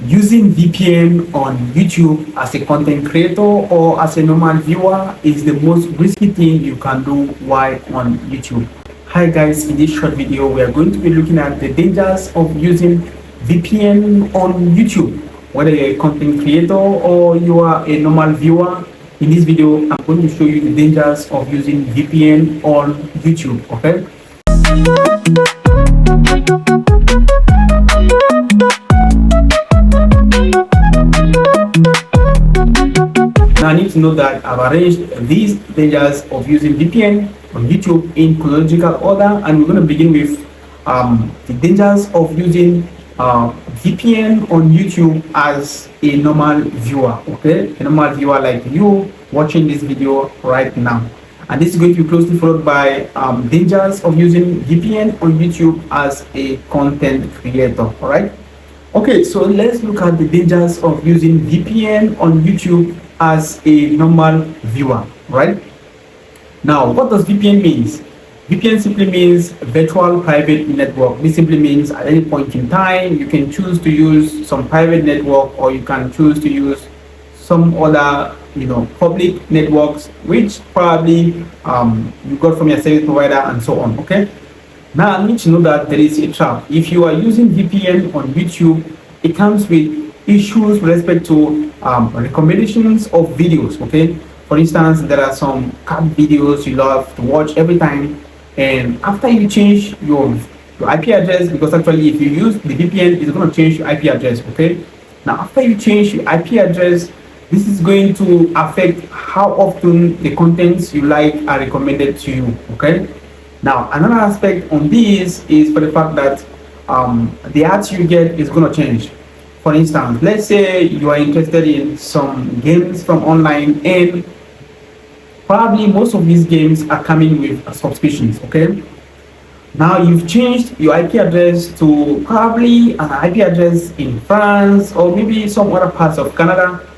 Using VPN on YouTube as a content creator or as a normal viewer is the most risky thing you can do while on YouTube. Hi guys, in this short video we are going to be looking at the dangers of using VPN on YouTube. Whether you're a content creator or you are a normal viewer, in this video I'm going to show you the dangers of using VPN on YouTube. Okay. Now I need to know that I've arranged these dangers of using VPN on YouTube in chronological order, and we're going to begin with the dangers of using VPN on YouTube as a normal viewer. Okay, a normal viewer like you watching this video right now, and this is going to be closely followed by dangers of using VPN on YouTube as a content creator. All right. Okay, so let's look at the dangers of using VPN on YouTube as a normal viewer, right? Now, what does VPN means? VPN simply means virtual private network. This simply means at any point in time, you can choose to use some private network, or you can choose to use some other, public networks, which probably you got from your service provider and so on, okay? Now, I need to know that there is a trap. If you are using VPN on YouTube, it comes with issues with respect to recommendations of videos, okay? For instance, there are some cat videos you love to watch every time, and after you change your IP address, because actually if you use the VPN, it's going to change your IP address, okay? Now, after you change your IP address, this is going to affect how often the contents you like are recommended to you, okay? Now, another aspect on this is for the fact that the ads you get is going to change. For instance, let's say you are interested in some games from online, and probably most of these games are coming with subscriptions, okay? Now you've changed your IP address to probably an IP address in France or maybe some other parts of Canada,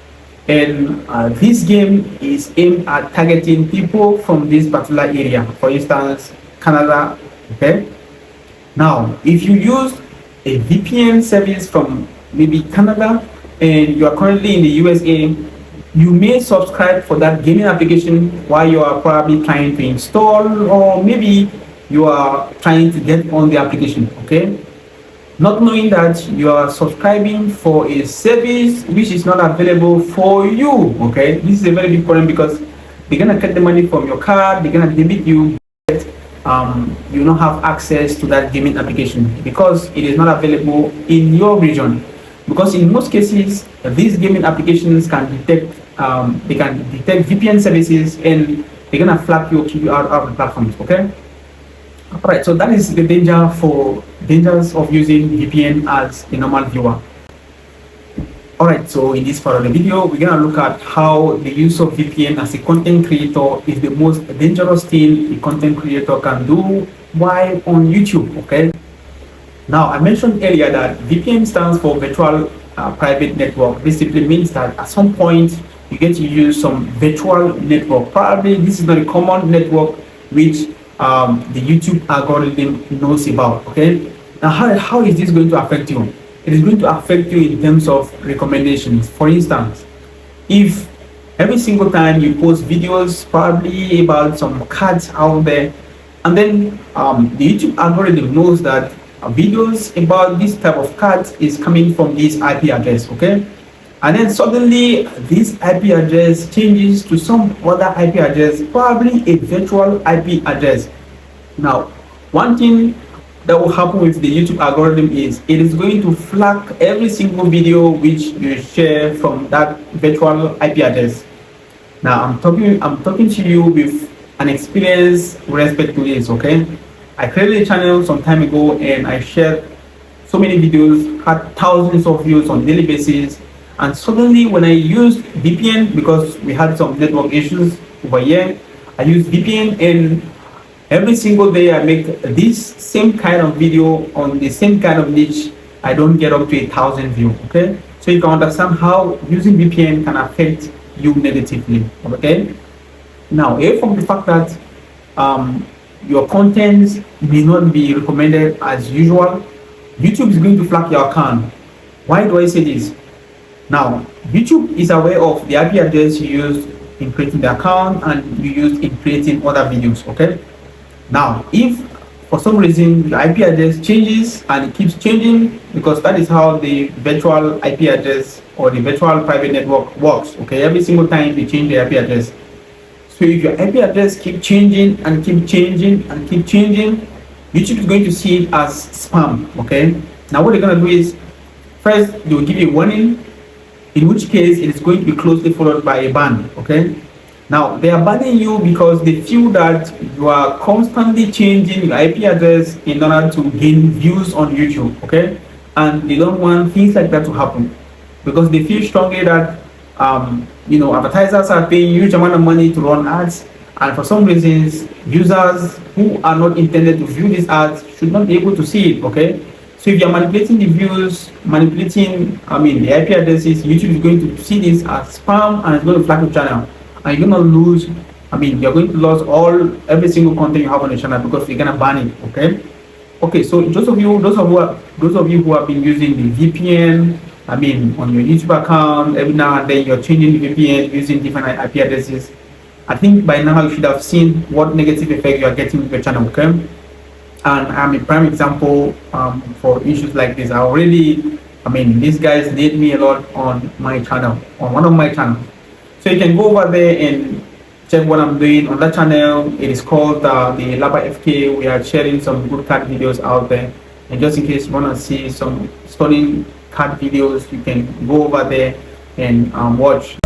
and this game is aimed at targeting people from this particular area, for instance, Canada, okay? Now, if you use a VPN service from maybe Canada and you are currently in the USA, you may subscribe for that gaming application while you are probably trying to install, or maybe you are trying to get on the application, okay? Not knowing that you are subscribing for a service which is not available for you, okay? This is a very big problem, because they're gonna cut the money from your card, they're gonna debit you. You don't have access to that gaming application because it is not available in your region. Because in most cases, these gaming applications can detect VPN services, and they're gonna flag you out of the platforms. Okay. All right. So that is the dangers of using VPN as a normal viewer. Alright, so in this part of the video, we're gonna look at how the use of VPN as a content creator is the most dangerous thing a content creator can do while on YouTube, okay? Now, I mentioned earlier that VPN stands for virtual private network. This simply means that at some point, you get to use some virtual network. Probably this is not a common network which the YouTube algorithm knows about, okay? Now, how is this going to affect you? It is going to affect you in terms of recommendations. For instance, if every single time you post videos probably about some cats out there, and then the YouTube algorithm knows that videos about this type of cats is coming from this IP address, okay? And then suddenly this IP address changes to some other IP address, probably a virtual IP address. Now, one thing that will happen with the YouTube algorithm is it is going to flag every single video which you share from that virtual IP address. Now I'm talking to you with an experience with respect to this, okay? I created a channel some time ago, and I shared so many videos, had thousands of views on a daily basis, and suddenly when I used VPN, because we had some network issues over here, I used VPN, and every single day I make this same kind of video on the same kind of niche, I don't get up to 1,000 views, okay? So you can understand how using VPN can affect you negatively, okay? Now, away from the fact that your content may not be recommended as usual, YouTube is going to flag your account. Why do I say this? Now, YouTube is aware of the IP address you used in creating the account and you used in creating other videos. Okay. Now, if for some reason the IP address changes and it keeps changing, because that is how the virtual IP address or the virtual private network works. Okay, every single time you change the IP address. So if your IP address keep changing and keep changing and keep changing, YouTube is going to see it as spam. Okay. Now what they're gonna do is, first they will give you a warning, in which case it is going to be closely followed by a ban. Okay. Now they are banning you because they feel that you are constantly changing your IP address in order to gain views on YouTube. Okay. And they don't want things like that to happen, because they feel strongly that advertisers are paying huge amount of money to run ads, and for some reasons users who are not intended to view these ads should not be able to see it. Okay. So if you're manipulating the views, manipulating the IP addresses, YouTube is going to see this as spam and it's going to flag your channel, and you're going to lose, you're going to lose every single content you have on the channel, because you're going to ban it. Okay. So those of you who have been using the VPN, on your YouTube account, every now and then you're changing the VPN using different IP addresses, I think by now you should have seen what negative effect you are getting with your channel. Okay. And I'm a prime example for issues like this. These guys need me a lot on my channel, on one of my channels. So you can go over there and check what I'm doing on that channel. It is called the Laba FK. We are sharing some good card videos out there, and just in case you want to see some stunning card videos, you can go over there and watch.